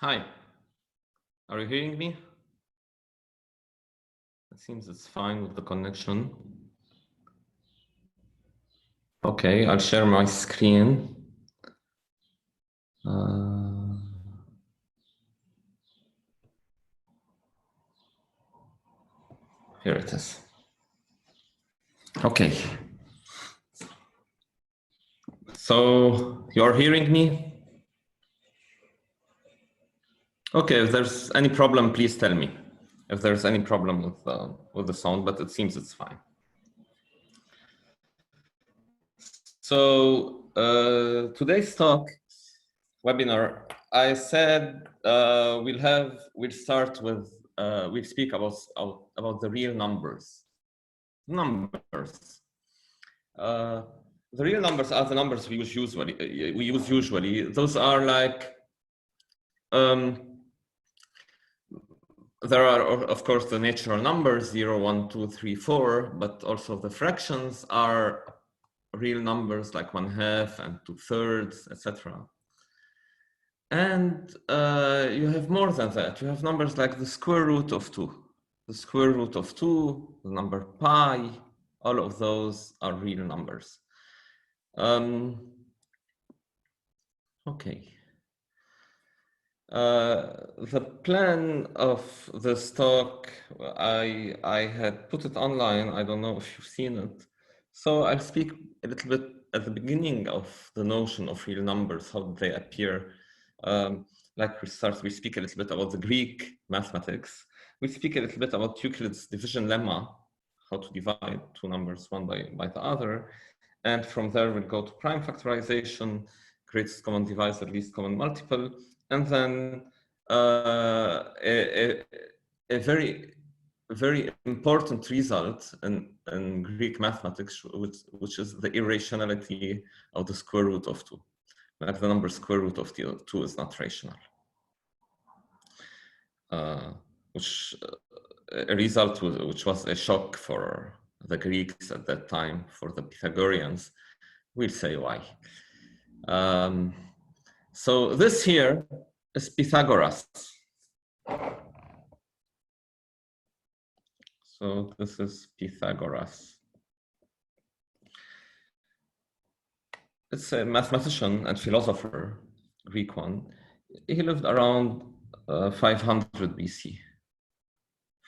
Hi, are you hearing me? It seems it's fine with the connection. Okay, I'll share my screen. Here it is. Okay. So you're hearing me? Okay, if there's any problem, please tell me. If there's any problem with the sound, but it seems it's fine. So today's talk, webinar, I said we'll start with we'll speak about the real numbers. The real numbers are the numbers we use usually. Those are like there are of course the natural numbers 0, 1, 2, 3, 4, but also the fractions are real numbers like 1/2 and 2/3, etc. And you have more than that. You have numbers like the square root of 2, the square root of 2, the number pi. All of those are real numbers. Okay. The plan of this talk, I had put it online. I don't know if you've seen it. So I'll speak a little bit at the beginning of the notion of real numbers, how they appear. Like we speak a little bit about the Greek mathematics. We speak a little bit about Euclid's division lemma, how to divide two numbers one by the other. And from there, we'll go to prime factorization, greatest common divisor, least common multiple, and then a very important result in Greek mathematics, which is the irrationality of the square root of 2. Like the number square root of 2 is not rational. Which a result which was a shock for the Greeks at that time, for the Pythagoreans. We'll say why. So this here is Pythagoras. So this is Pythagoras. It's a mathematician and philosopher, Greek one. He lived around 500 BC.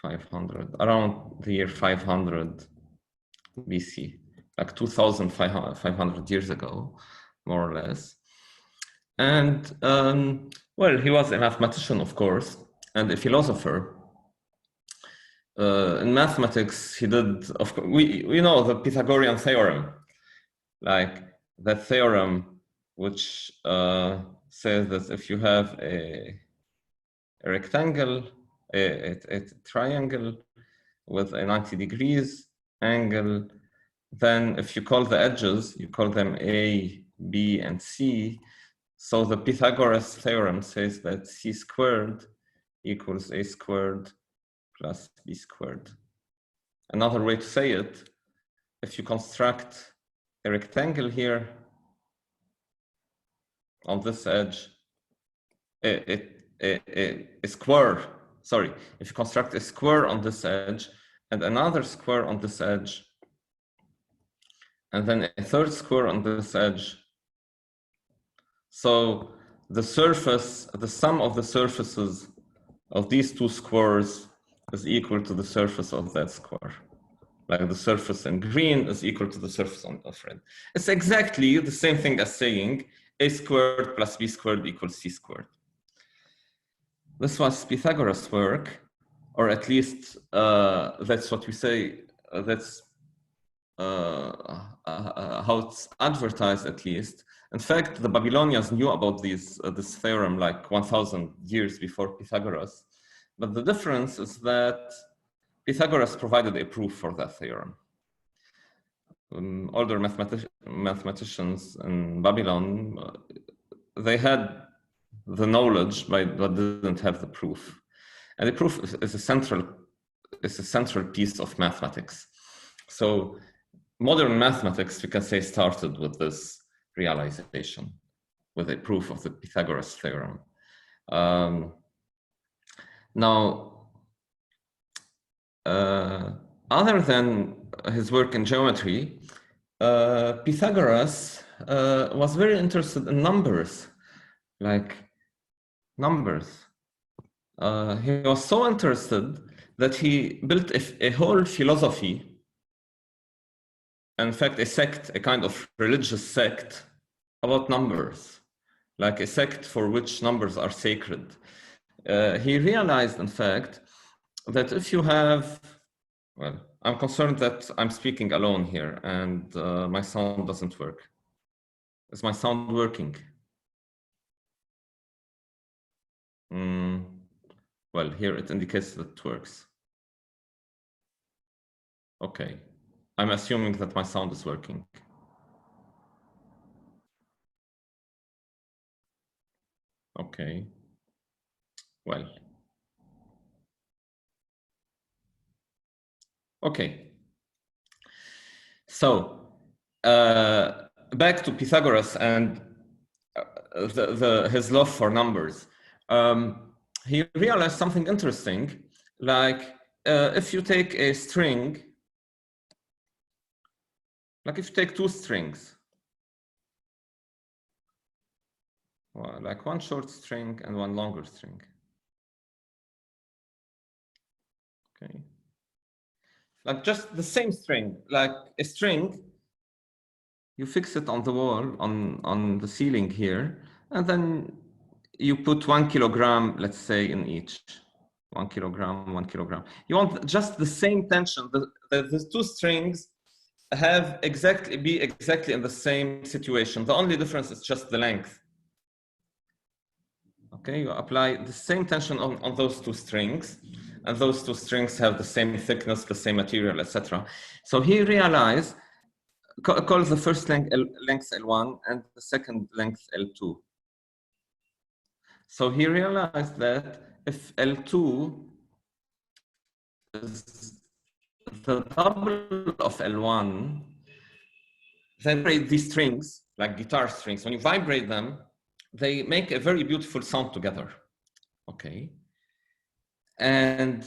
500, around the year 500 BC, like 2,500 years ago, more or less. And well, he was a mathematician, of course, and a philosopher. In mathematics, he did, of course, we know the Pythagorean Theorem, like that theorem which says that if you have a rectangle, a triangle with a 90 degrees angle, then if you call the edges, you call them A, B, and C. So the Pythagoras theorem says that C squared equals A squared plus B squared. Another way to say it, if you construct a rectangle here on this edge, a square, sorry, if you construct a square on this edge and another square on this edge, and then a third square on this edge, so the surface, the sum of the surfaces of these two squares is equal to the surface of that square. Like the surface in green is equal to the surface of red. It's exactly the same thing as saying a squared plus b squared equals c squared. This was Pythagoras' work, or at least that's what we say, that's how it's advertised at least. In fact, the Babylonians knew about this theorem like 1,000 years before Pythagoras. But the difference is that Pythagoras provided a proof for that theorem. Older mathematicians in Babylon, they had the knowledge but didn't have the proof. And the proof is a central piece of mathematics. So modern mathematics, we can say, started with this realization, with a proof of the Pythagoras theorem. Now, other than his work in geometry, Pythagoras was very interested in numbers, like numbers. He was so interested that he built a whole philosophy, in fact, a sect, a kind of religious sect about numbers, like a sect for which numbers are sacred. He realized, in fact, that if you have, well, I'm concerned that I'm speaking alone here and my sound doesn't work. Is my sound working? Well, here it indicates that it works. Okay. I'm assuming that my sound is working. Okay. Well. Okay. So, back to Pythagoras and his love for numbers. He realized something interesting, like if you take a string, like if you take two strings, well, like one short string and one longer string. Okay. Like just the same string, like a string, you fix it on the wall, on the ceiling here, and then you put 1 kilogram, let's say, in each. 1 kilogram, 1 kilogram. You want just the same tension. The two strings be exactly in the same situation. The only difference is just the length. Okay, you apply the same tension on those two strings, and those two strings have the same thickness, the same material, etc. So he realized, calls the first length L1 and the second length L2. So he realized that if L2 is the double of L1, then vibrate these strings, like guitar strings. When you vibrate them, they make a very beautiful sound together. Okay. And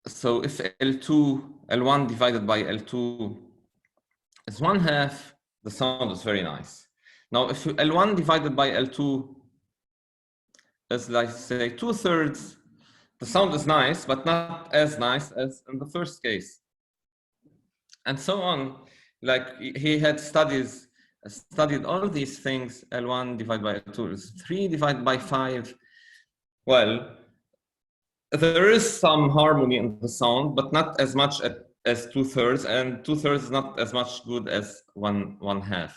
so if L1 divided by L2 is 1/2, the sound is very nice. Now, if L1 divided by L2 is, like, say, 2/3, the sound is nice, but not as nice as in the first case. And so on. Like, he had studied all these things. L1 divided by L2 is 3 divided by 5. Well, there is some harmony in the sound, but not as much as 2/3, and 2/3 is not as much good as 1/2.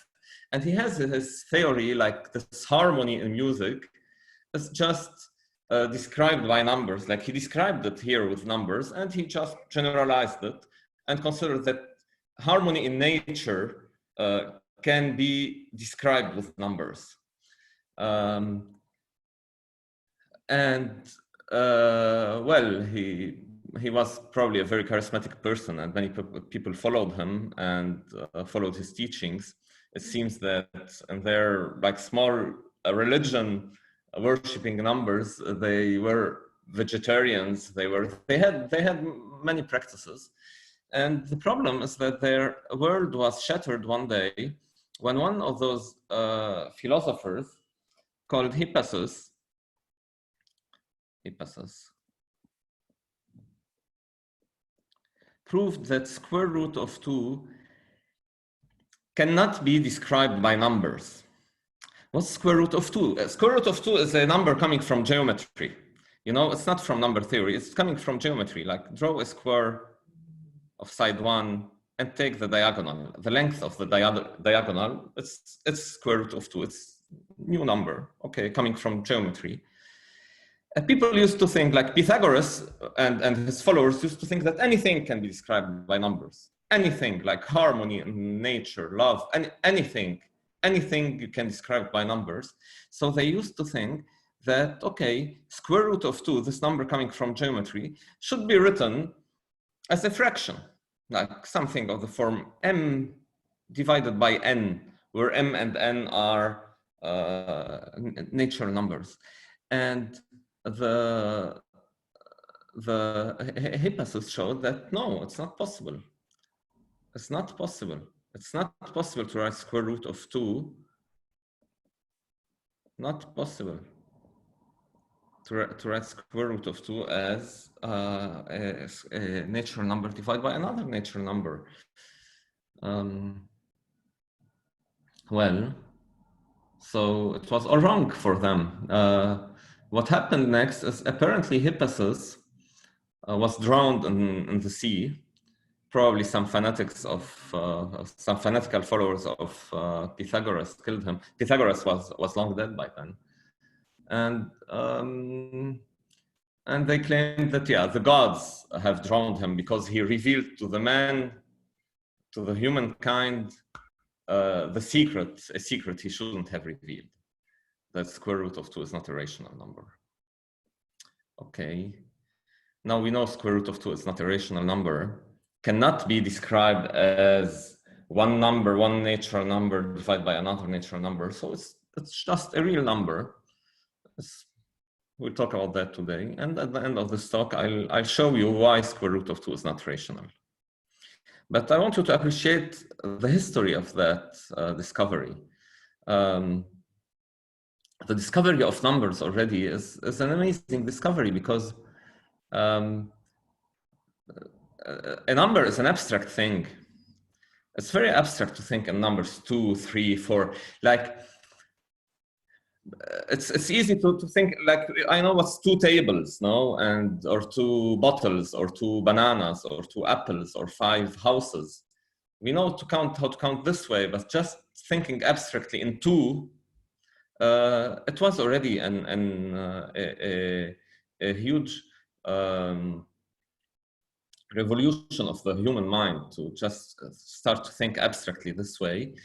And he has his theory, like this harmony in music is just described by numbers. Like, he described it here with numbers, and he just generalized it and considered that harmony in nature can be described with numbers. Well, he was probably a very charismatic person, and many people followed him and followed his teachings. It seems that in their, like, small religion worshipping numbers, they were vegetarians. They had many practices, and the problem is that their world was shattered one day when one of those philosophers called Hippasus proved that square root of 2 cannot be described by numbers. What's square root of 2? Square root of 2 is a number coming from geometry. You know, it's not from number theory. It's coming from geometry. Like, draw a square of side 1 and take the diagonal. The length of the diagonal, it's square root of 2. It's new number, okay, coming from geometry. People used to think, like Pythagoras and his followers used to think that anything can be described by numbers. Anything, like harmony in nature, love, anything you can describe by numbers. So they used to think that, okay, square root of 2, this number coming from geometry, should be written as a fraction, like something of the form m divided by n, where m and n are natural numbers. And the Hippasus showed that no, it's not possible. It's not possible. It's not possible to write square root of 2. Not possible to write square root of 2 as a natural number divided by another natural number. Well, so it was all wrong for them. What happened next is apparently Hippasus was drowned in the sea. Probably some fanatics of some fanatical followers of Pythagoras killed him. Pythagoras was long dead by then, and they claimed that the gods have drowned him because he revealed to the man, to the humankind, a secret he shouldn't have revealed. That square root of 2 is not a rational number. Okay, now we know square root of 2 is not a rational number. Cannot be described as one number, one natural number divided by another natural number. So it's just a real number. We'll talk about that today. And at the end of this talk, I'll show you why square root of 2 is not rational. But I want you to appreciate the history of that discovery. The discovery of numbers already is an amazing discovery because a number is an abstract thing. It's very abstract to think in numbers 2, 3, 4. Like it's easy to think like I know what's 2 tables, no, and or 2 bottles, or 2 bananas, or 2 apples, or 5 houses. We know how to count this way, but just thinking abstractly in 2, it was already a huge revolution of the human mind to just start to think abstractly this way.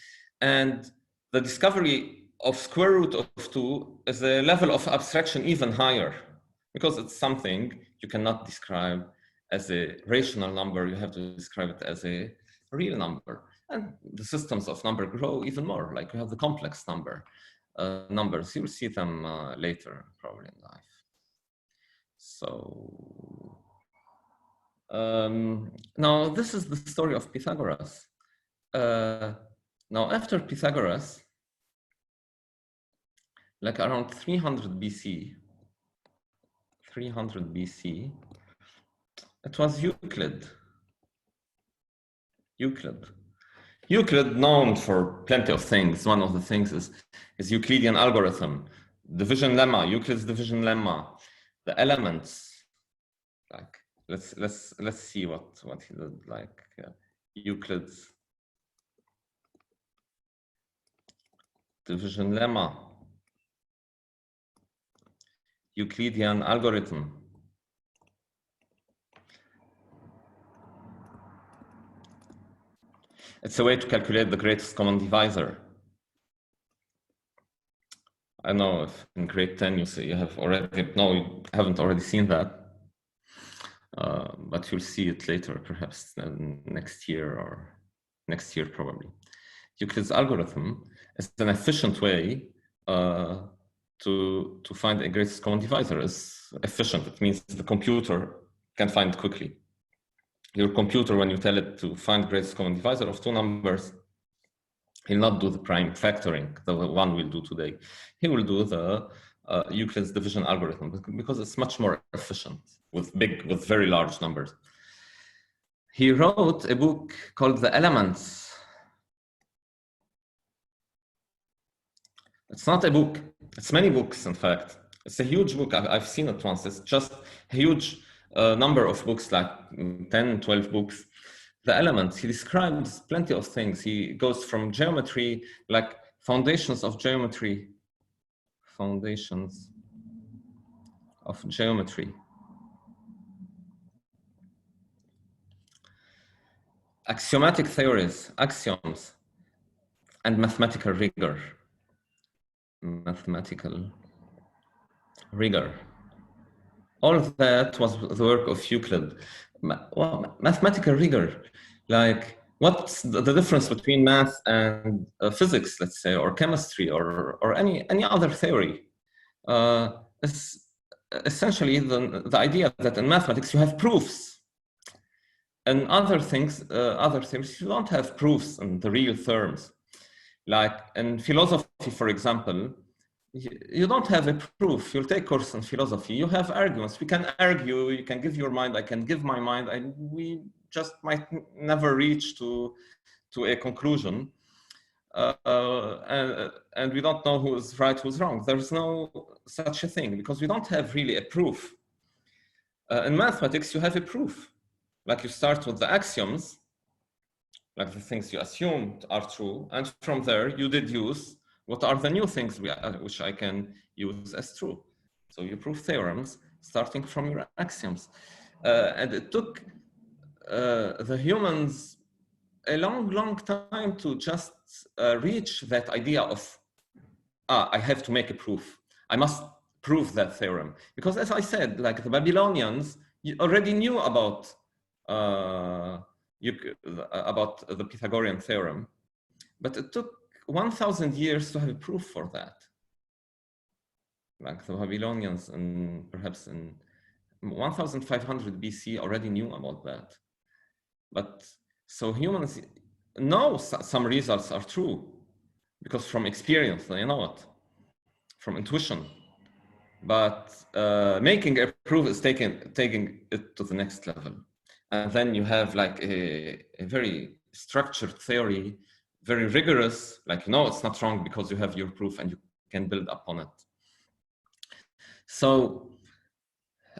And the discovery of square root of 2 is a level of abstraction even higher, because it's something you cannot describe as a rational number. You have to describe it as a real number. And the systems of number grow even more. Like you have the complex numbers. You'll see them later, probably in life. So now this is the story of Pythagoras. Now after Pythagoras, like around 300 BC, it was Euclid. Euclid, known for plenty of things. One of the things is Euclidean Algorithm, division lemma, Euclid's division lemma, the elements. Like let's see what he did. Like Euclid's division lemma, Euclidean algorithm. It's a way to calculate the greatest common divisor. I know if in grade 10 you haven't already seen that, but you'll see it later, perhaps next year probably. Euclid's algorithm is an efficient way to find a greatest common divisor. Is efficient. It means the computer can find it quickly. Your computer, when you tell it to find greatest common divisor of 2 numbers, he'll not do the prime factoring, the one we'll do today. He will do the Euclid's division algorithm because it's much more efficient with very large numbers. He wrote a book called The Elements. It's not a book, it's many books, in fact. It's a huge book. I've seen it once. It's just a huge number of books, like 10, 12 books. The Elements, he describes plenty of things. He goes from geometry, like foundations of geometry, axiomatic theories, axioms, and mathematical rigor. All of that was the work of Euclid. Well, mathematical rigor, like what's the difference between math and physics, let's say, or chemistry, or any other theory? is essentially the idea that in mathematics you have proofs. And other things, you don't have proofs in the real terms. Like in philosophy, for example, you don't have a proof. You'll take course in philosophy. You have arguments. We can argue. You can give your mind. I can give my mind. And we just might never reach to a conclusion. And we don't know who is right, who's wrong. There's no such a thing because we don't have really a proof. In mathematics, you have a proof. Like you start with the axioms, like the things you assumed are true, and from there you deduce what are the new things which I can use as true. So you prove theorems starting from your axioms. And it took the humans a long time to just reach that idea of, I have to make a proof. I must prove that theorem. Because as I said, like the Babylonians already knew about the Pythagorean theorem, but it took 1,000 years to have a proof for that. Like the Babylonians, and perhaps in 1,500 BC already knew about that. But so humans know some results are true because from experience they know it, from intuition. But making a proof is taking it to the next level. And then you have like a very structured theory, very rigorous, like, it's not wrong because you have your proof and you can build upon it. So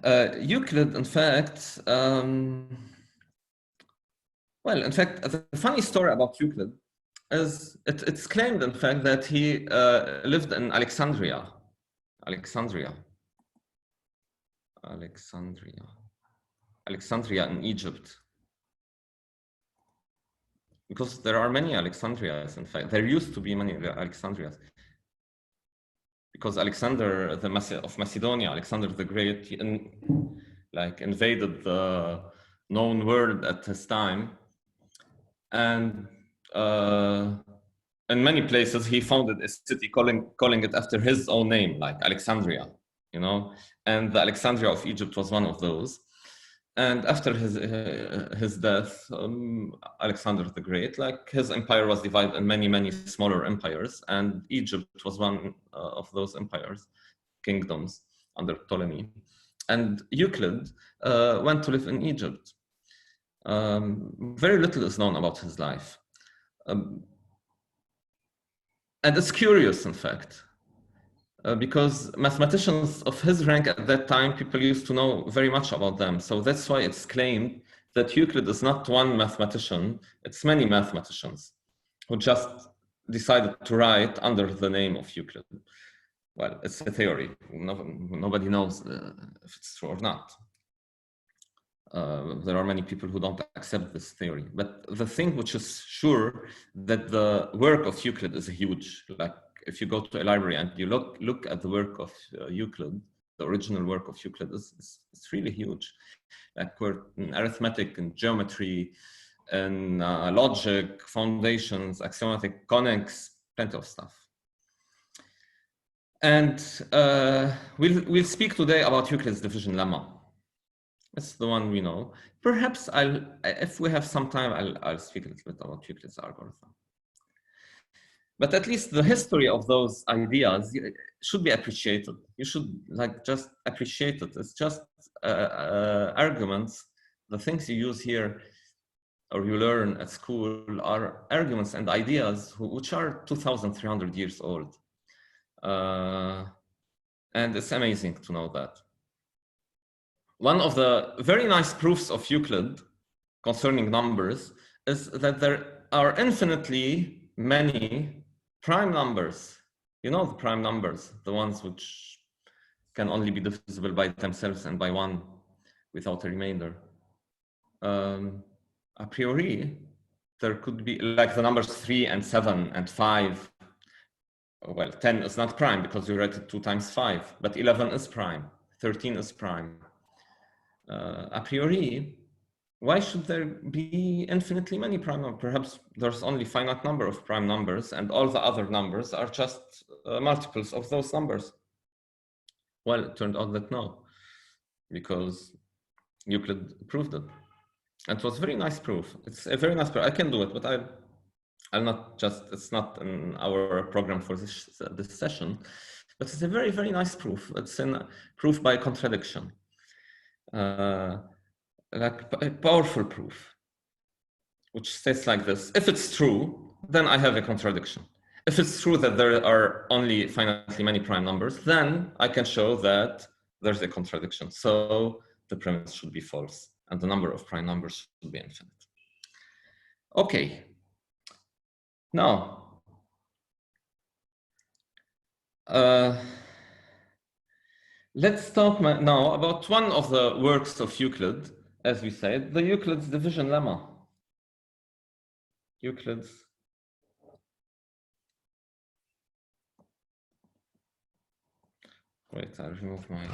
Euclid, in fact, the funny story about Euclid is it's claimed, in fact, that he lived in Alexandria in Egypt. Because there are many Alexandrias, in fact. There used to be many Alexandrias. Because Alexander of Macedonia, Alexander the Great, invaded the known world at his time. And in many places, he founded a city calling it after his own name, like Alexandria, and the Alexandria of Egypt was one of those. And after his death, Alexander the Great, his empire was divided in many smaller empires, and Egypt was one of those empires, kingdoms under Ptolemy. And Euclid went to live in Egypt. Very little is known about his life. And it's curious, in fact, because mathematicians of his rank at that time, people used to know very much about them. So that's why it's claimed that Euclid is not one mathematician, it's many mathematicians who just decided to write under the name of Euclid. Well, it's a theory. Nobody knows if it's true or not. There are many people who don't accept this theory. But the thing which is sure, that the work of Euclid is huge. If you go to a library and you look at the work of Euclid, the original work of Euclid it's really huge. We're in arithmetic and geometry and logic, foundations, axiomatic, conics, plenty of stuff. And we'll speak today about Euclid's division lemma. It's the one we know. Perhaps if we have some time, I'll speak a little bit about Euclid's algorithm. But at least the history of those ideas should be appreciated. You should just appreciate it. It's just arguments. The things you use here or you learn at school are arguments and ideas which are 2,300 years old. And it's amazing to know that. One of the very nice proofs of Euclid concerning numbers is that there are infinitely many prime numbers. The prime numbers, the ones which can only be divisible by themselves and by one without a remainder. A priori, there could be the numbers 3 and 7 and 5. Well, 10 is not prime because you write it 2 times 5, but 11 is prime, 13 is prime. A priori, why should there be infinitely many prime numbers? Perhaps there's only a finite number of prime numbers and all the other numbers are just multiples of those numbers. Well, it turned out that no, because Euclid proved it. And it was a very nice proof. It's a very nice proof. I can do it, but I'll not just, it's not in our program for this session, but it's a very, very nice proof. It's a proof by contradiction. Like a powerful proof, which states like this: if it's true, then I have a contradiction. If it's true that there are only finitely many prime numbers, then I can show that there's a contradiction. So the premise should be false, and the number of prime numbers should be infinite. Okay. Now, let's talk now about one of the works of Euclid, as we said, the Euclid's division lemma. Euclid's wait, I'll remove my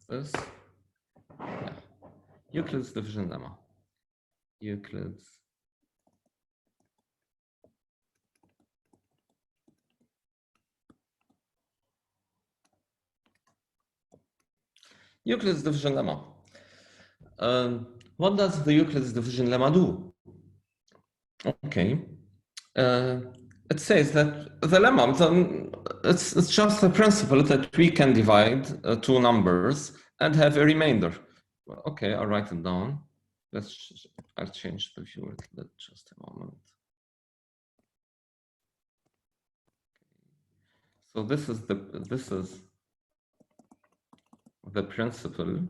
this. Yeah. Euclid's division lemma. Euclid's division lemma. What does the Euclid's division lemma do? Okay. It says that the lemma, it's just a principle that we can divide two numbers and have a remainder. Well, okay, I'll write it down. I'll change the viewer just a moment. So this is the principle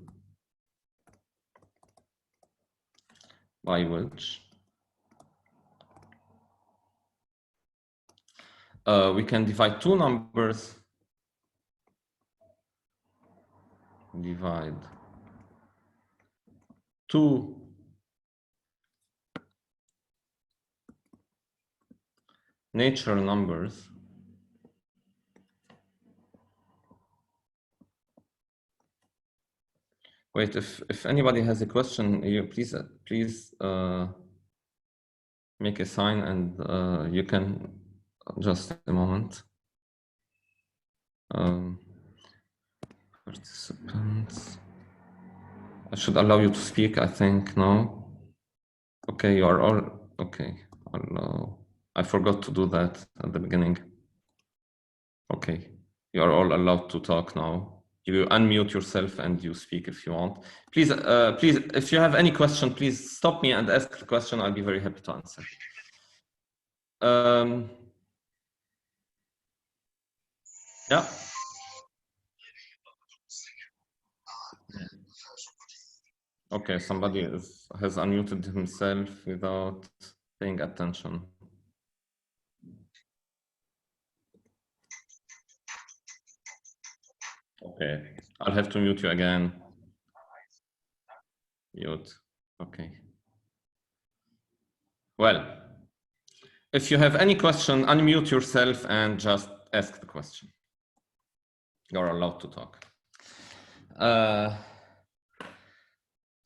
by which we can divide two numbers, divide two natural numbers Wait, if anybody has a question, you please make a sign, and you can just a moment. Participants. I should allow you to speak, I think. No. Okay, you are all okay. Allow. I forgot to do that at the beginning. Okay, you are all allowed to talk now. You unmute yourself and you speak if you want. Please, please, if you have any question, please stop me and ask the question. I'll be very happy to answer. Yeah. Okay, somebody has unmuted himself without paying attention. Okay, I'll have to mute you again. Mute. Okay. Well, if you have any question, unmute yourself and just ask the question. You're allowed to talk.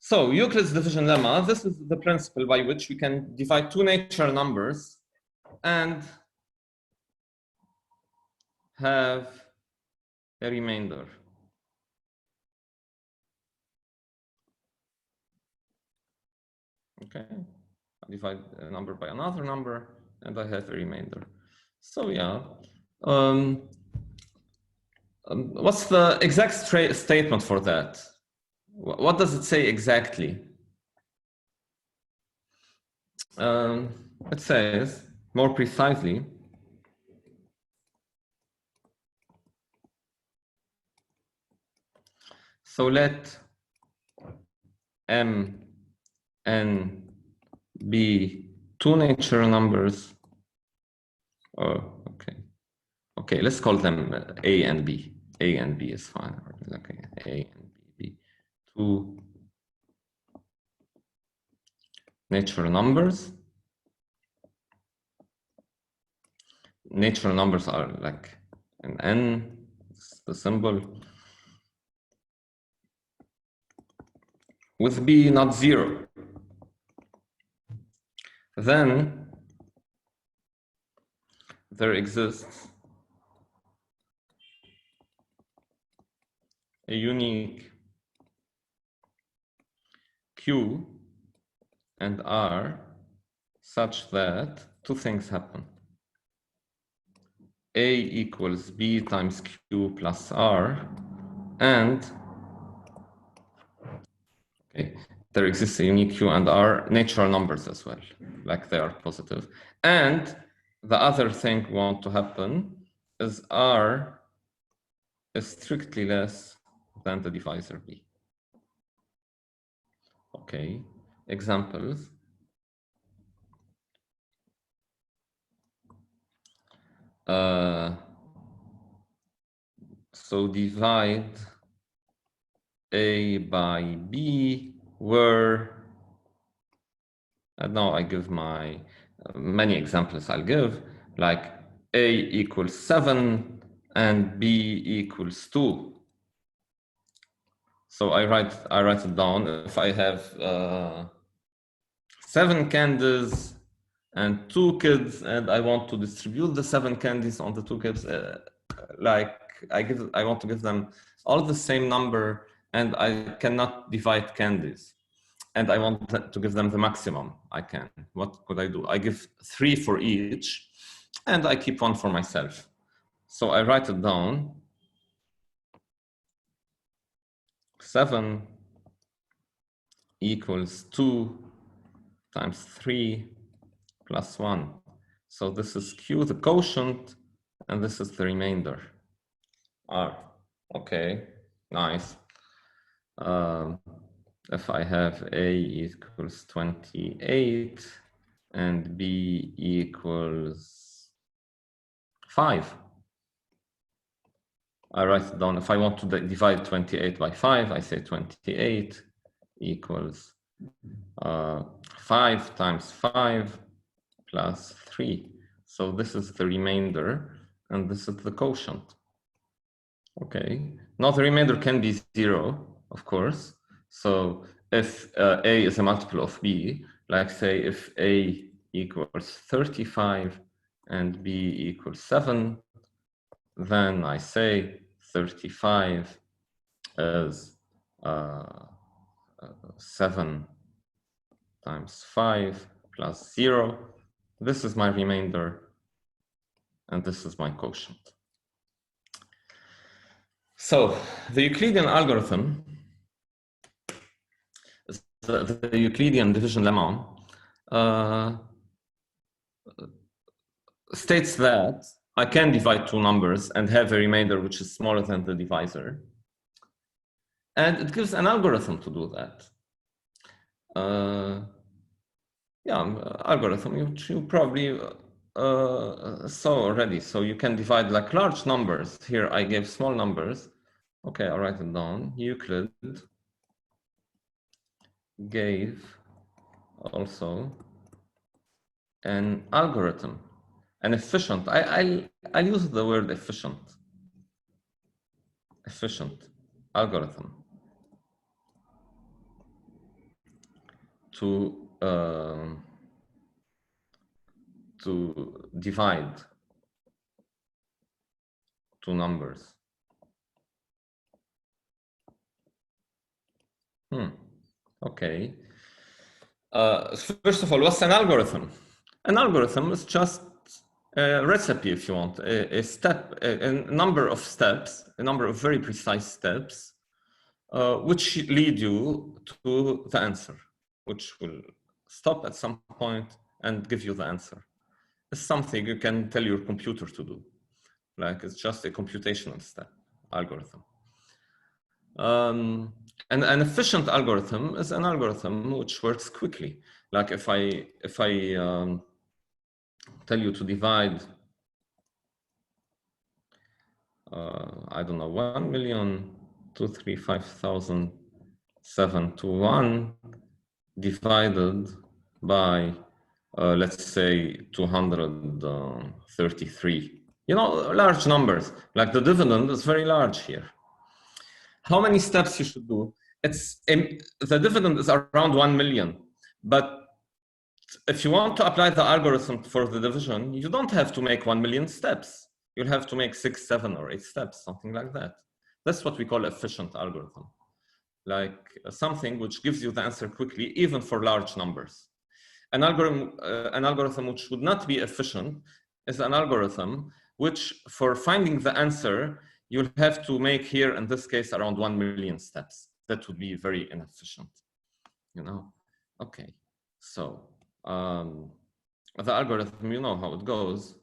So Euclid's division lemma, this is the principle by which we can divide two natural numbers and have a remainder. Okay, I divide a number by another number and I have a remainder. So yeah, what's the exact statement for that? What does it say exactly? It says, more precisely, so let M and be two natural numbers. Oh, okay. Okay, let's call them A and B. A and B is fine. Okay, A and B. Two natural numbers. Natural numbers are like an N, it's the symbol, with B not zero. Then there exists a unique Q and R such that two things happen. A equals B times Q plus R, and okay, there exists a unique Q and R natural numbers as well, like they are positive. And the other thing we want to happen is R is strictly less than the divisor B. Okay, examples. So divide A by B where, now I give my many examples I'll give, like A equals 7 and B equals 2. So I write it down. If I have 7 candies and 2 kids, and I want to distribute the 7 candies on the 2 kids, like I want to give them all the same number, and I cannot divide candies, and I want to give them the maximum I can. What could I do? I give 3 for each, and I keep 1 for myself. So I write it down. 7 equals 2 times 3 plus 1. So this is Q, the quotient, and this is the remainder. R. Okay, nice. If I have A equals 28 and B equals 5, I write it down. If I want to divide 28 by 5, I say 28 equals 5 times 5 plus 3. So this is the remainder, and this is the quotient. Okay, now the remainder can be 0, of course. So if A is a multiple of B, like say if A equals 35 and B equals 7, then I say 35 is 7 times 5 plus 0. This is my remainder, and this is my quotient. So the Euclidean algorithm, the Euclidean division lemma, states that I can divide two numbers and have a remainder which is smaller than the divisor. And it gives an algorithm to do that. Algorithm, which you probably saw already. So you can divide like large numbers. Here I gave small numbers. Okay, I'll write it down. Euclid gave also an algorithm, an efficient, I'll use the word efficient algorithm to divide two numbers. Okay. First of all, what's an algorithm? An algorithm is just a recipe, if you want, a number of steps, a number of very precise steps, which lead you to the answer, which will stop at some point and give you the answer. It's something you can tell your computer to do. Like it's just a computational step algorithm. And an efficient algorithm is an algorithm which works quickly. Like if I tell you to divide, I don't know, 1,235,721 divided by, let's say, 233. You know, large numbers, like the dividend is very large here. How many steps you should do? The dividend is around 1 million, but if you want to apply the algorithm for the division, you don't have to make 1 million steps. You'll have to make 6, 7, or 8 steps, something like that. That's what we call efficient algorithm. Like something which gives you the answer quickly, even for large numbers. An algorithm which would not be efficient is an algorithm which, for finding the answer, you'll have to make here, in this case, around 1 million steps. That would be very inefficient, you know? Okay, so the algorithm, you know how it goes.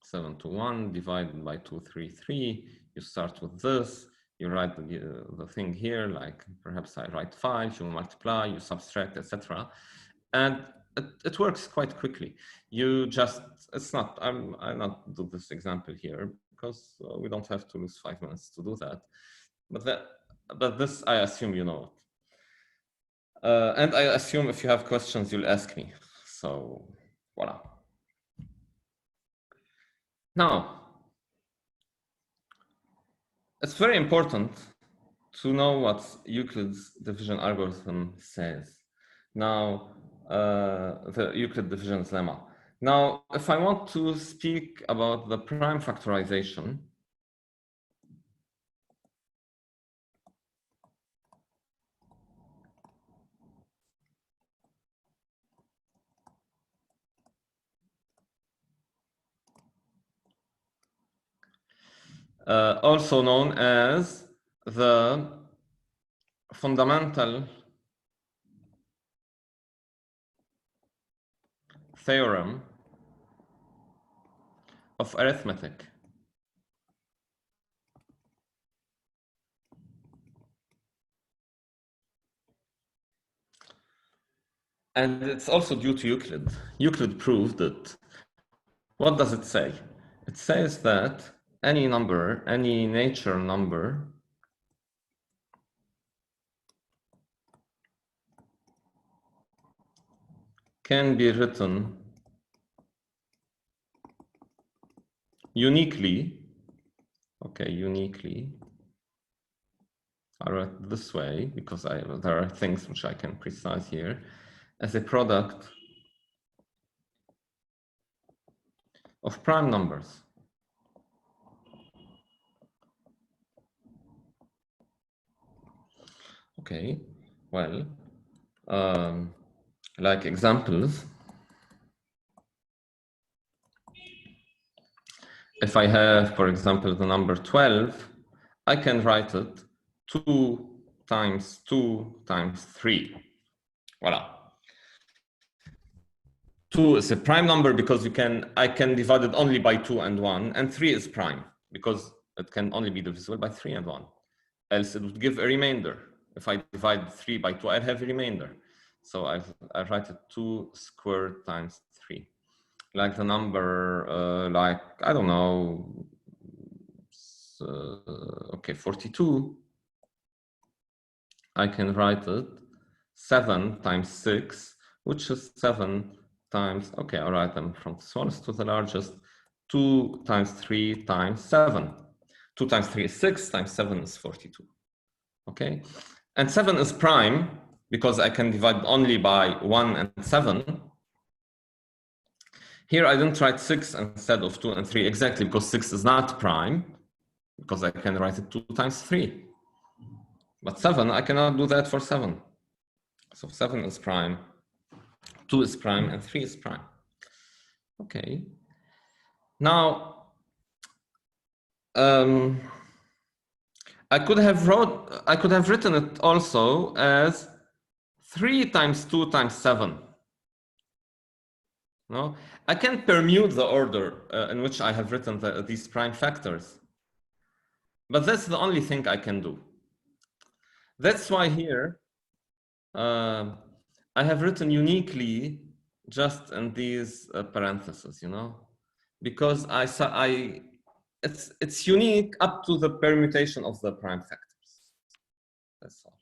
7 to 1 divided by 233. You start with this. You write the thing here, like perhaps I write 5, you multiply, you subtract, etc. And it works quite quickly. You just, it's not, I not do this example here because we don't have to lose 5 minutes to do that. But this, I assume you know it. And I assume if you have questions, you'll ask me. So, voila. Now, it's very important to know what Euclid's division algorithm says. Now, the Euclid division's lemma. Now, if I want to speak about the prime factorization, also known as the fundamental theorem of arithmetic. And it's also due to Euclid. Euclid proved it. What does it say? It says that any number, any nature number, can be written uniquely, okay, uniquely. I write this way because there are things which I can precise here, as a product of prime numbers. Okay, well, like examples, if I have, for example, the number 12, I can write it 2 times 2 times 3. Voila. 2 is a prime number because I can divide it only by 2 and 1, and 3 is prime because it can only be divisible by 3 and 1. Else it would give a remainder. If I divide 3 by 2, I'd have a remainder. So I write it 2 squared times 3. Like the number, like, I don't know, okay, 42. I can write it 7 times 6, which is 7 times, okay, I'll write them from the smallest to the largest, 2 times 3 times 7. 2 times 3 is 6, times 7 is 42, okay? And 7 is prime because I can divide only by 1 and 7. Here I didn't write 6 instead of 2 and 3 exactly because 6 is not prime because I can write it 2 times 3. But 7, I cannot do that for 7. So 7 is prime, 2 is prime, and 3 is prime. Okay. Now, I could have written it also as 3 times 2 times 7. No, I can permute the order in which I have written these prime factors. But that's the only thing I can do. That's why here I have written uniquely just in these parentheses, you know, because it's unique up to the permutation of the prime factors. That's all.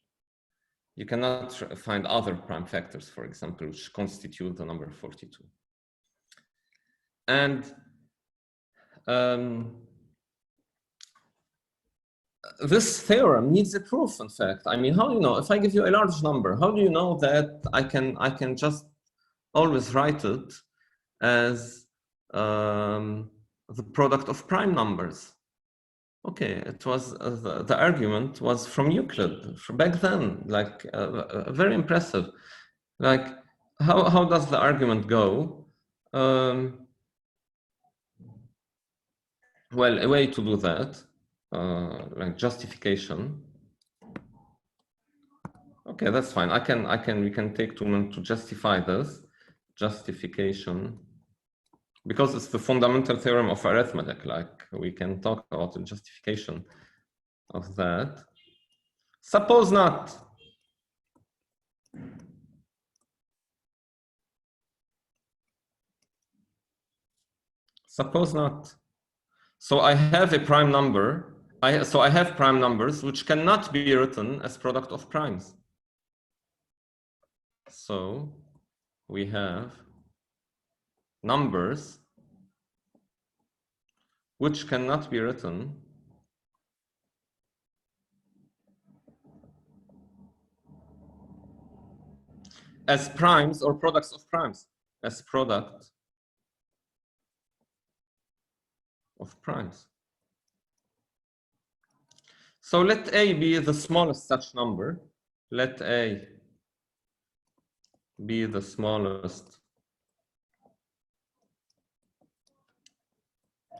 You cannot find other prime factors, for example, which constitute the number 42. And this theorem needs a proof, in fact. I mean, how do you know? If I give you a large number, how do you know that I can just always write it as the product of prime numbers? Okay, it was the argument was from Euclid back then, like very impressive. Like, how does the argument go? Well, a way to do that, like justification. Okay, that's fine. We can take 2 minutes to justify this. Justification. Because it's the fundamental theorem of arithmetic, like we can talk about the justification of that. Suppose not. Suppose not. So I have a prime number. So I have prime numbers which cannot be written as product of primes. So we have numbers which cannot be written as primes or products of primes, as product of primes. So let A be the smallest such number. Let A be the smallest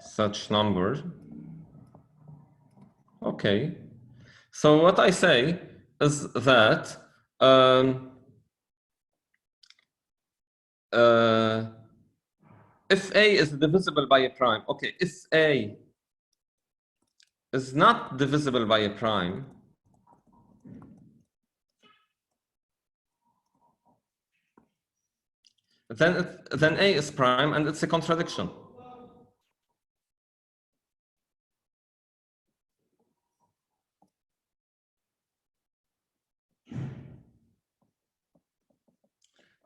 such number. Okay. So what I say is that if A is divisible by a prime, okay, if A is not divisible by a prime, then A is prime and it's a contradiction.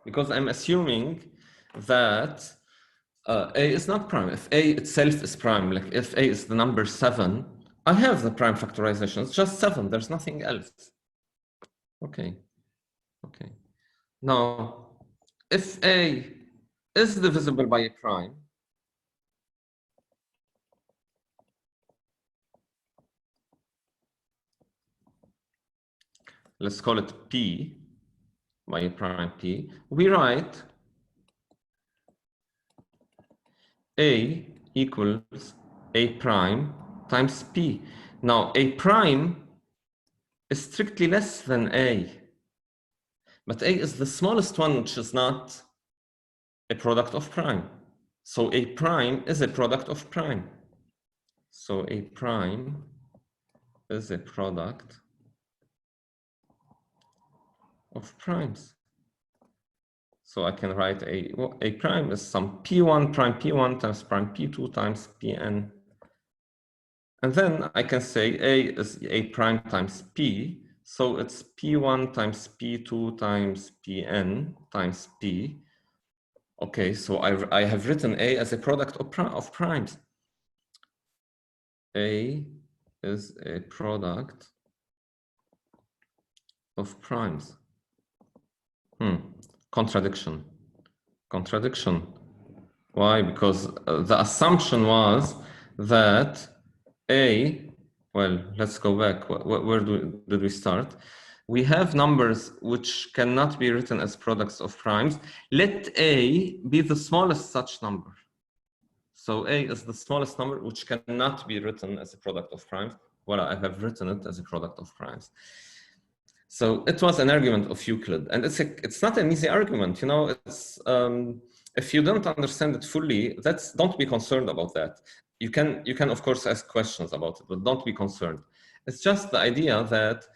Because I'm assuming that A is not prime. If A itself is prime, like if A is the number 7, I have the prime factorization. It's just 7. There's nothing else. Okay. Okay. Now, if A is divisible by a prime, let's call it P, by a prime P, we write A equals A prime times P. Now, A prime is strictly less than A, but A is the smallest one, which is not a product of prime. So A prime is a product of prime. So A prime is a product of primes. So I can write A prime is some P1 prime P1 times prime P2 times Pn. And then I can say A is A prime times P. So it's P1 times P2 times Pn times P. Okay, so I have written A as a product of primes. A is a product of primes. Contradiction. Contradiction. Why? Because the assumption was that A, well, let's go back. Where did we start? We have numbers which cannot be written as products of primes. Let A be the smallest such number. So A is the smallest number which cannot be written as a product of primes. Well, I have written it as a product of primes. So it was an argument of Euclid, and it's not an easy argument. You know, it's if you don't understand it fully, don't be concerned about that. You can of course ask questions about it, but don't be concerned. It's just the idea that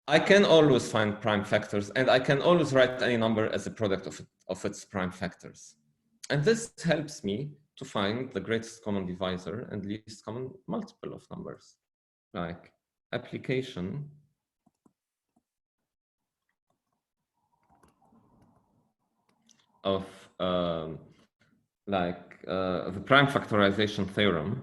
I can always find prime factors, and I can always write any number as a product of its prime factors. And this helps me to find the greatest common divisor and least common multiple of numbers. Like application of the prime factorization theorem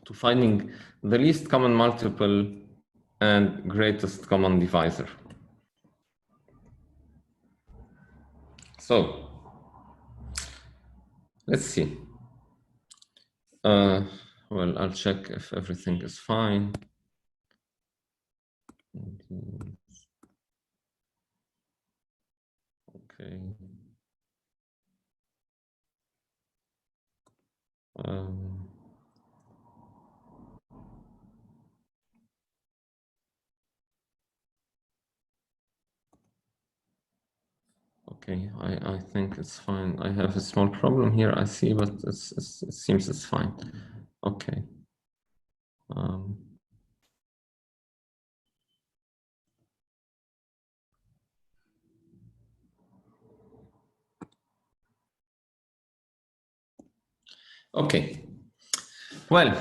to finding the least common multiple and greatest common divisor. So let's see. Well, I'll check if everything is fine. Okay. Okay, I think it's fine. I have a small problem here, I see, but it seems it's fine. Okay. Okay. Well,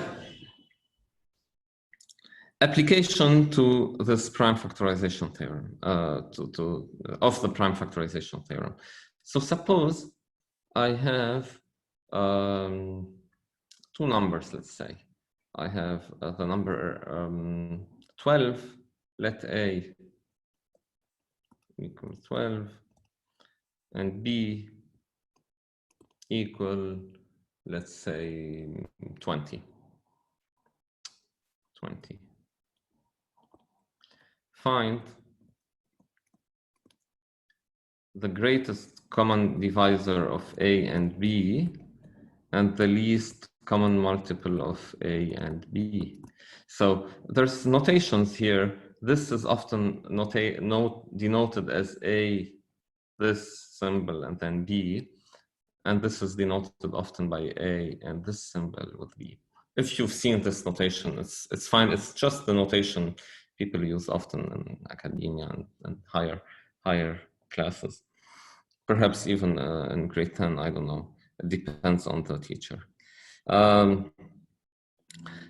application to this prime factorization theorem, of the prime factorization theorem. So suppose I have two numbers, let's say. I have the number 12, let A equal 12, and B equal, let's say, 20. Find the greatest common divisor of A and B and the least common multiple of A and B. So there's notations here. This is often denoted as A, this symbol, and then B. And this is denoted often by A and this symbol with B. If you've seen this notation, it's fine. It's just the notation people use often in academia and higher classes. Perhaps even in grade 10, I don't know. It depends on the teacher.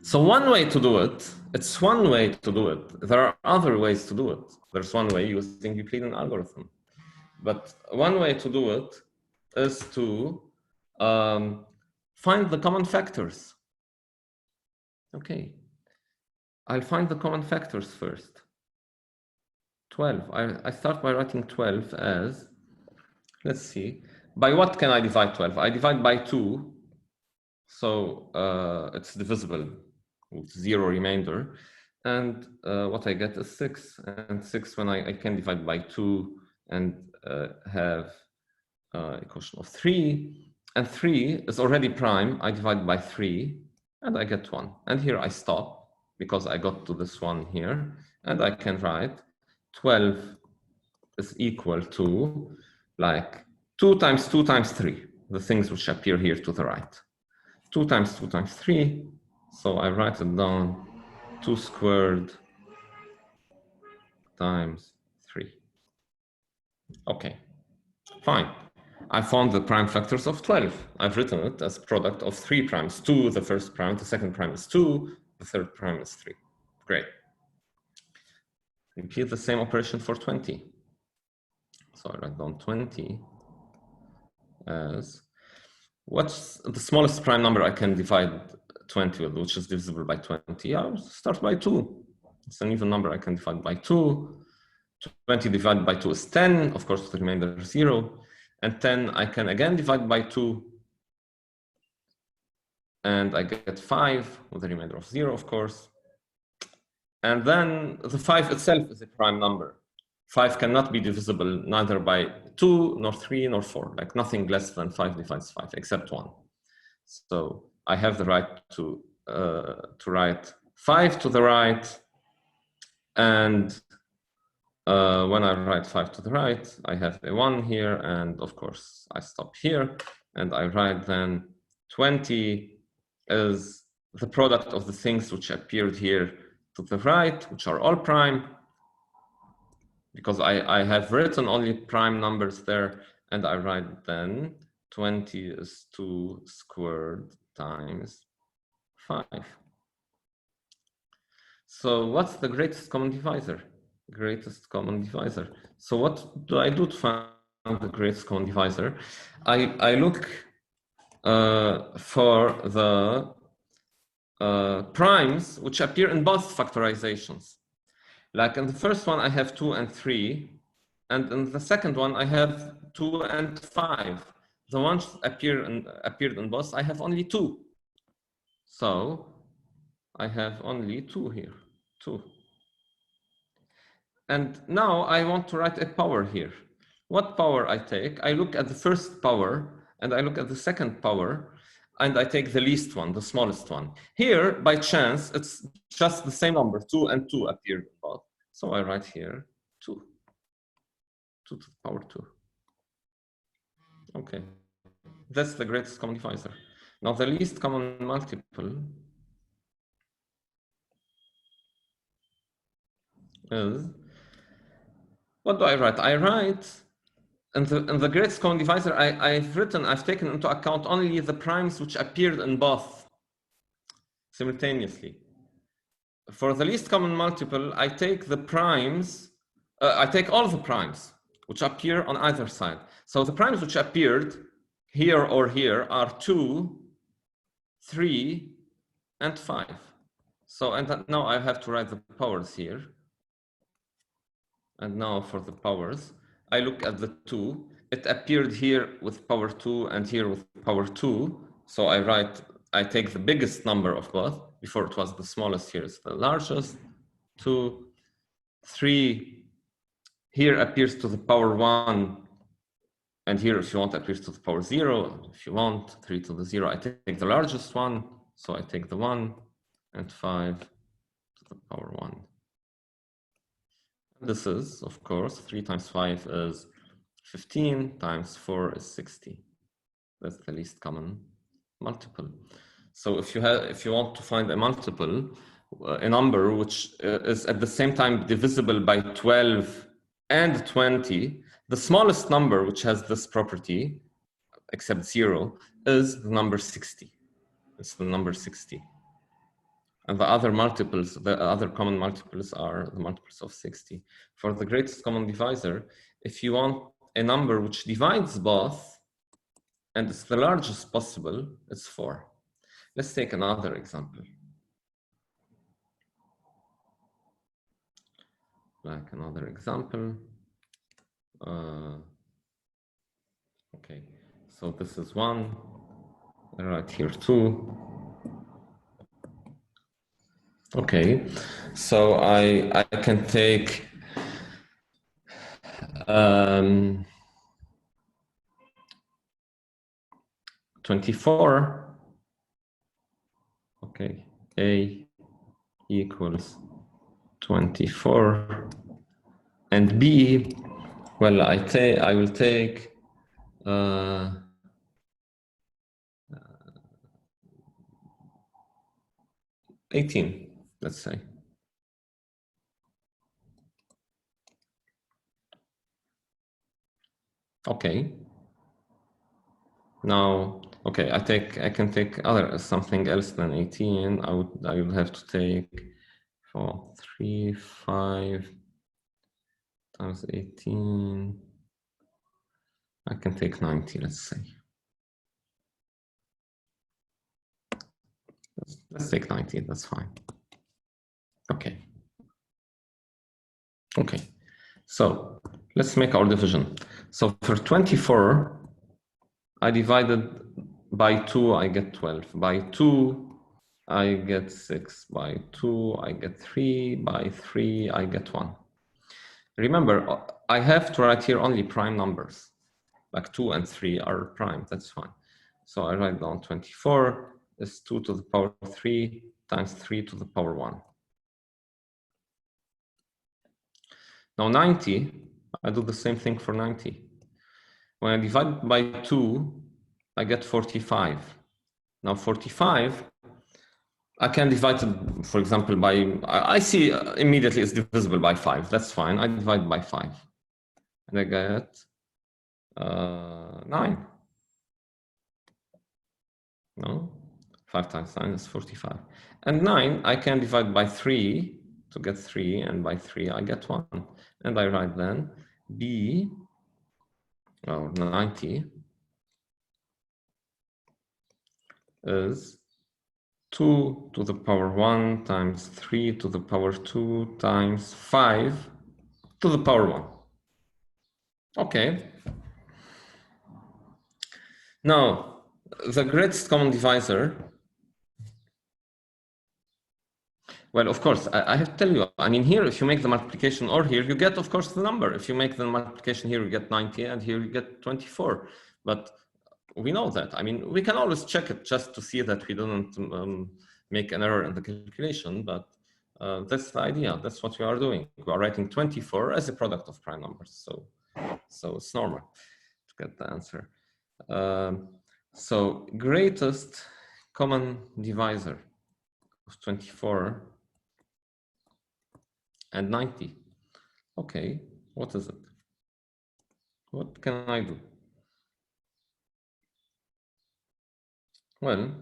So one way to do it, it's one way to do it. There are other ways to do it. There's one way using Euclidean algorithm. But one way to do it is to find the common factors. Okay, I'll find the common factors first. 12, I start by writing 12 as, let's see, by what can I divide 12? I divide by 2, so it's divisible with 0 remainder. And what I get is 6, and 6 when I can divide by 2 and have a quotient of 3, and 3 is already prime. I divide by 3 and I get 1. And here I stop because I got to this one here, and I can write 12 is equal to like 2 times 2 times 3, the things which appear here to the right. 2 times 2 times 3, so I write it down, 2 squared times 3. Okay, fine. I found the prime factors of 12. I've written it as product of 3 primes. 2, the first prime, the second prime is 2, the third prime is 3. Great. Repeat the same operation for 20. So I write down 20 as, what's the smallest prime number I can divide 20 with, which is divisible by 20? I'll start by 2. It's an even number I can divide by 2. 20 divided by 2 is 10. Of course, the remainder is 0. And 10 I can again divide by 2. And I get 5 with a remainder of 0, of course. And then the 5 itself is a prime number. 5 cannot be divisible neither by 2, nor 3, nor 4. Like nothing less than 5 divides 5, except 1. So I have the right to write 5 to the right. And when I write 5 to the right, I have a 1 here. And of course, I stop here. And I write then 20 is the product of the things which appeared here to the right, which are all prime, because I have written only prime numbers there, and I write then 20 is 2 squared times 5. So what's the greatest common divisor? Greatest common divisor. So what do I do to find the greatest common divisor? I look for the primes which appear in both factorizations. Like in the first one, I have 2 and 3. And in the second one, I have 2 and 5. The ones appeared in both, I have only 2. So I have only 2 here, 2. And now I want to write a power here. What power I take? I look at the first power, and I look at the second power, and I take the least one, the smallest one. Here, by chance, it's just the same number, 2 and 2 appeared in both. So I write here 2. 2 to the power 2. Okay, that's the greatest common divisor. Now the least common multiple is, what do I write? I write, in the greatest common divisor, I've taken into account only the primes which appeared in both simultaneously. For the least common multiple, I take the primes, I take all the primes which appear on either side. So the primes which appeared here or here are 2, 3, and 5. So, and now I have to write the powers here. And now for the powers, I look at the 2. It appeared here with power 2 and here with power 2. So I take the biggest number of both. Before it was the smallest, here is the largest. 2, 3, here appears to the power 1. And here, if you want, appears to the power 0. If you want, 3 to the 0, I take the largest one. So I take the 1, and 5 to the power 1. This is, of course, 3 times 5 is 15, times 4 is 60. That's the least common multiple. So if you want to find a multiple, a number which is at the same time divisible by 12 and 20, the smallest number which has this property, except 0, is the number 60. It's the number 60. And the other multiples, the other common multiples are the multiples of 60. For the greatest common divisor, if you want a number which divides both, and it's the largest possible, it's 4. Let's take another example. Like another example. Okay, so this is 1. I write here 2. Okay, so I can take 24. Okay, A equals 24, and B, well, I will take 18, let's say. Okay. Now, okay, I can take something else than 18. I would have to take 3, 5 times 18. I can take 90, let's say. Let's take 90, that's fine. Okay. Okay, so let's make our division. So for 24, I divided by 2, I get 12. By 2, I get 6. By 2, I get 3. By 3, I get 1. Remember, I have to write here only prime numbers. Like 2 and 3 are prime, that's fine. So I write down 24 is 2 to the power 3 times 3 to the power 1. Now 90, I do the same thing for 90. When I divide by 2, I get 45. Now 45, I can divide it, for example, by, I see immediately it's divisible by 5. That's fine. I divide by 5. And I get 9. No? 5 times 9 is 45. And 9, I can divide by 3 to get 3. And by 3, I get 1. And I write then B, or 90, is 2 to the power 1 times 3 to the power 2 times 5 to the power 1. Okay. Now, the greatest common divisor. Well, of course, I have to tell you, I mean, here, if you make the multiplication or here, you get, of course, the number. If you make the multiplication here, you get 90, and here you get 24. But we know that. I mean, we can always check it just to see that we don't make an error in the calculation, but that's the idea. That's what we are doing. We are writing 24 as a product of prime numbers. So it's normal to get the answer. So greatest common divisor of 24 and 90. Okay, what is it? What can I do? Well,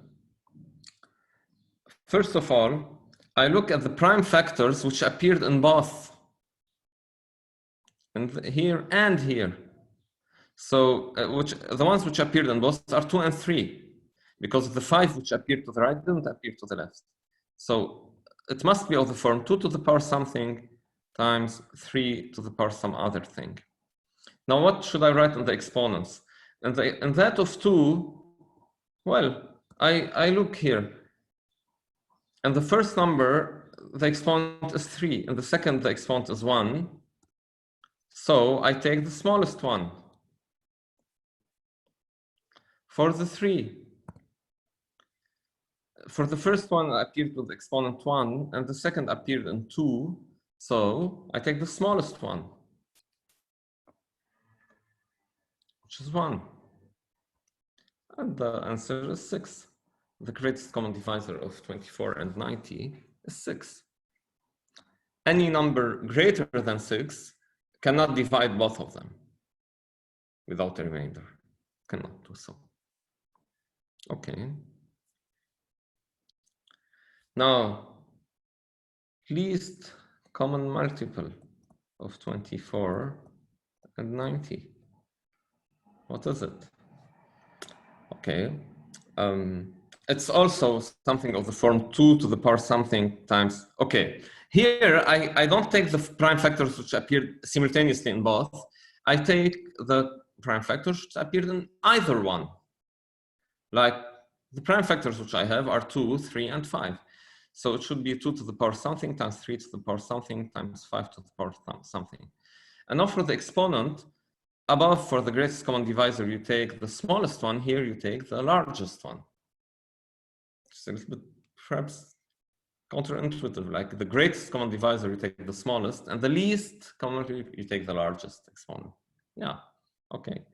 first of all, I look at the prime factors which appeared in both, and here and here. So the ones which appeared in both are 2 and 3, because the 5 which appeared to the right didn't appear to the left. So it must be of the form 2 to the power something times 3 to the power some other thing. Now, what should I write in the exponents? And that of 2, well, I look here. And the first number, the exponent is 3, and the second, the exponent is 1. So I take the smallest one. For the 3, for the first one appeared with exponent 1, and the second appeared in 2. So I take the smallest one, which is 1. And the answer is 6. The greatest common divisor of 24 and 90 is 6. Any number greater than 6 cannot divide both of them without a remainder. Cannot do so. Okay. Now, least common multiple of 24 and 90. What is it? Okay. It's also something of the form 2 to the power something times. Okay. Here, I don't take the prime factors which appeared simultaneously in both. I take the prime factors which appeared in either one. Like the prime factors which I have are 2, 3, and 5. So it should be 2 to the power something times 3 to the power something times 5 to the power something. And now for the exponent, above for the greatest common divisor, you take the smallest one. Here you take the largest one. It's a little bit perhaps counterintuitive. Like the greatest common divisor, you take the smallest, and the least common, you take the largest exponent. Yeah, okay.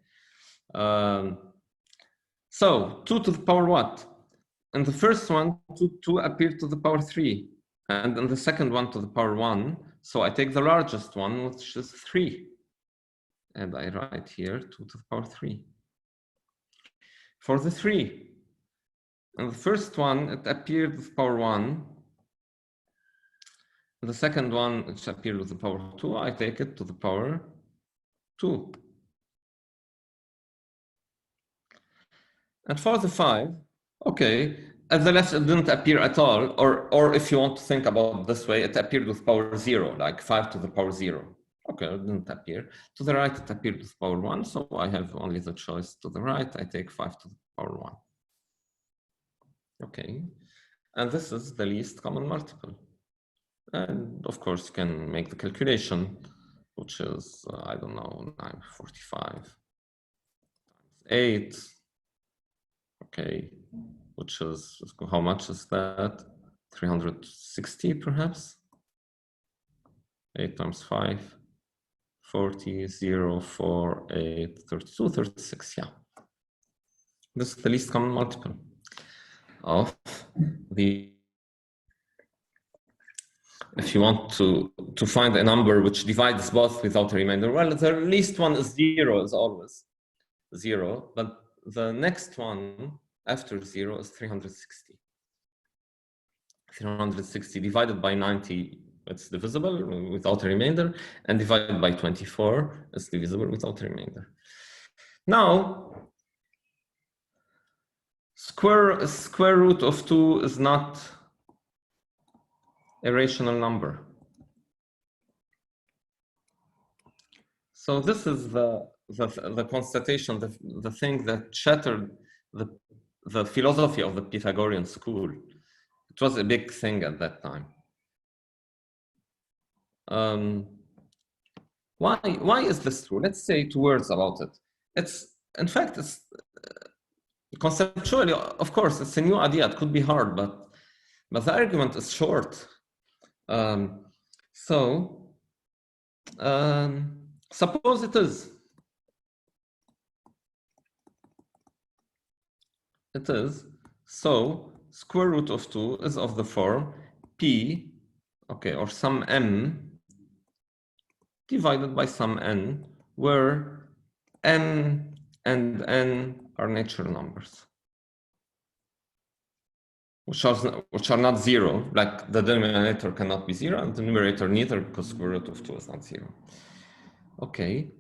So 2 to the power what? In the first one, 2 appeared to the power 3, and in the second one to the power 1. So I take the largest one, which is 3. And I write here 2 to the power 3. For the 3, in the first one, it appeared with power 1. The second one, which appeared with the power 2, I take it to the power 2. And for the 5, okay, at the left it didn't appear at all, or if you want to think about it this way, it appeared with power 0, like 5 to the power 0. Okay, it didn't appear. To the right, it appeared with power 1, so I have only the choice to the right. I take 5 to the power 1. Okay, and this is the least common multiple. And of course, you can make the calculation, which is, I don't know, 945 times 8. Okay, which is, how much is that? 360 perhaps? 8 times 5. 40, 0, 4, 8, 32, 36, yeah. This is the least common multiple of the, if you want to find a number which divides both without a remainder, well, the least one is 0, is always 0, but the next one after 0 is 360. 360 divided by 90, it's divisible without a remainder, and divided by 24 is divisible without a remainder. Now, square root of 2 is not a rational number. So this is the constatation, the thing that shattered the philosophy of the Pythagorean school. It was a big thing at that time. Why is this true? Let's say 2 words about it. In fact, it's conceptually, of course, it's a new idea. It could be hard, but the argument is short. Suppose it is. It is. So square root of 2 is of the form p, okay, or some m divided by some n, where m and n are natural numbers, which are not 0. Like the denominator cannot be 0, and the numerator neither, because square root of 2 is not 0. Okay.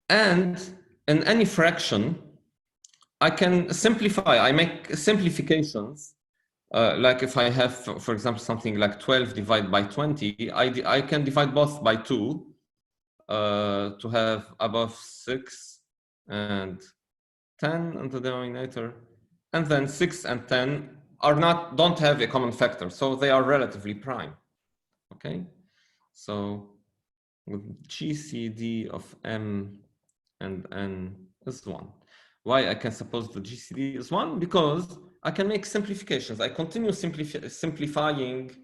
And in any fraction, I can simplify. I make simplifications. Like if I have, for example, something like 12 divided by 20, I can divide both by 2 to have above 6 and 10 in the denominator. And then 6 and 10 don't have a common factor, so they are relatively prime. Okay, so with GCD of m and n is 1. Why I can suppose the GCD is 1? Because I can make simplifications. I continue simplifying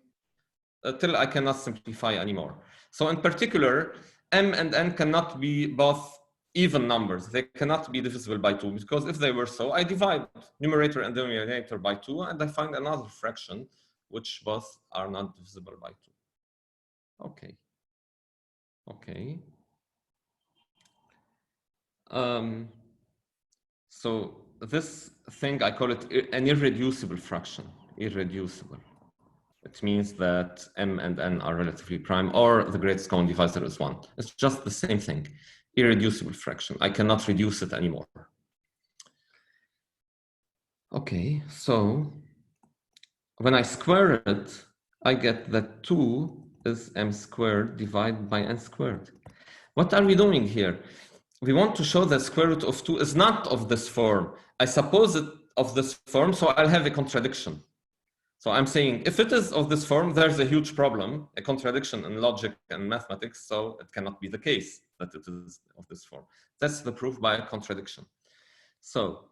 till I cannot simplify anymore. So in particular, m and n cannot be both even numbers. They cannot be divisible by 2, because if they were so, I divide numerator and denominator by 2, and I find another fraction which both are not divisible by 2. Okay. Okay. So this thing, I call it an irreducible fraction. Irreducible. It means that m and n are relatively prime, or the greatest common divisor is 1. It's just the same thing. Irreducible fraction. I cannot reduce it anymore. Okay, so when I square it, I get that 2 is m squared divided by n squared. What are we doing here? We want to show that square root of 2 is not of this form. I suppose it of this form, so I'll have a contradiction. So I'm saying if it is of this form, there's a huge problem, a contradiction in logic and mathematics, so it cannot be the case that it is of this form. That's the proof by a contradiction. So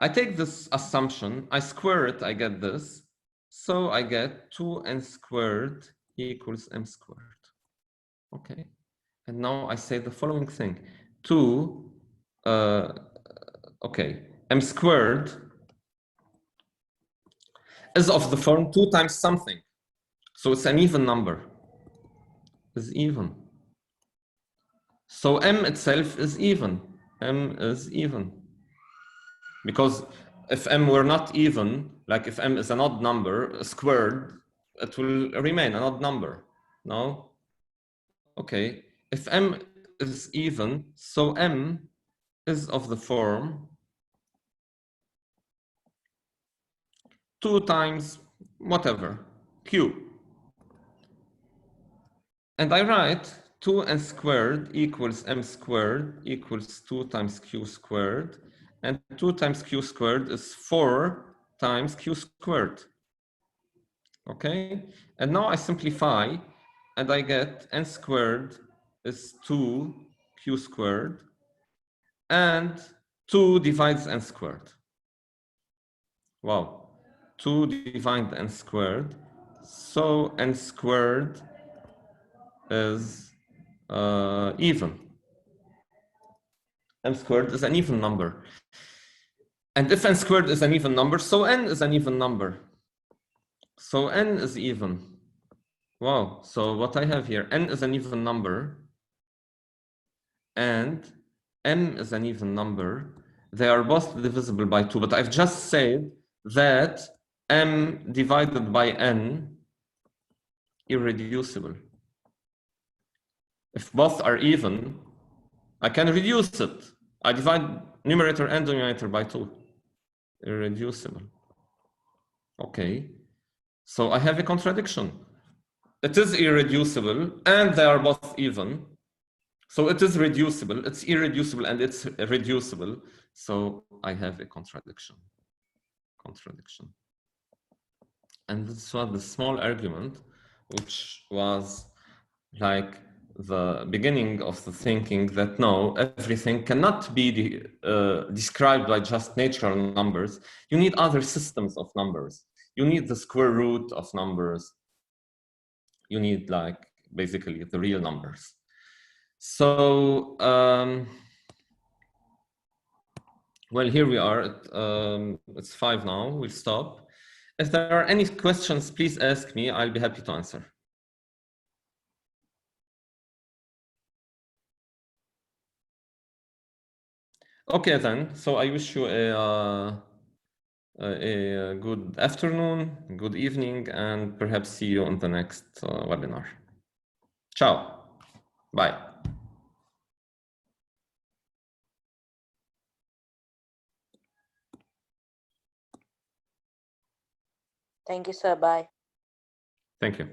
I take this assumption, I square it, I get this. So I get 2n squared equals m squared. Okay. And now I say the following thing. Okay, m squared is of the form 2 times something. So it's an even number. Is even. So m itself is even. M is even. Because if m were not even, like if m is an odd number, squared, it will remain an odd number. No? Okay. If m is even, so m is of the form 2 times whatever, q. And I write 2n squared equals m squared equals 2 times q squared. And 2 times q squared is 4 times q squared. Okay? And now I simplify and I get n squared is 2q squared. And 2 divides n squared. Wow. 2 divided n squared. So n squared is even. M squared is an even number. And if n squared is an even number, so n is an even number. So n is even. Wow. So what I have here, n is an even number. And m is an even number. They are both divisible by 2, but I've just said that m divided by n irreducible. If both are even, I can reduce it. I divide numerator and denominator by 2. Irreducible. Okay. So I have a contradiction. It is irreducible and they are both even. So it is reducible, it's irreducible, and it's reducible. So I have a contradiction. And this was the small argument, which was like the beginning of the thinking that no, everything cannot be described by just natural numbers. You need other systems of numbers. You need the square root of numbers. You need like basically the real numbers. So, well, here we are. It's 5 now. We'll stop. If there are any questions, please ask me. I'll be happy to answer. Okay, then. So I wish you a good afternoon, good evening, and perhaps see you on the next webinar. Ciao. Bye. Thank you, sir. Bye. Thank you.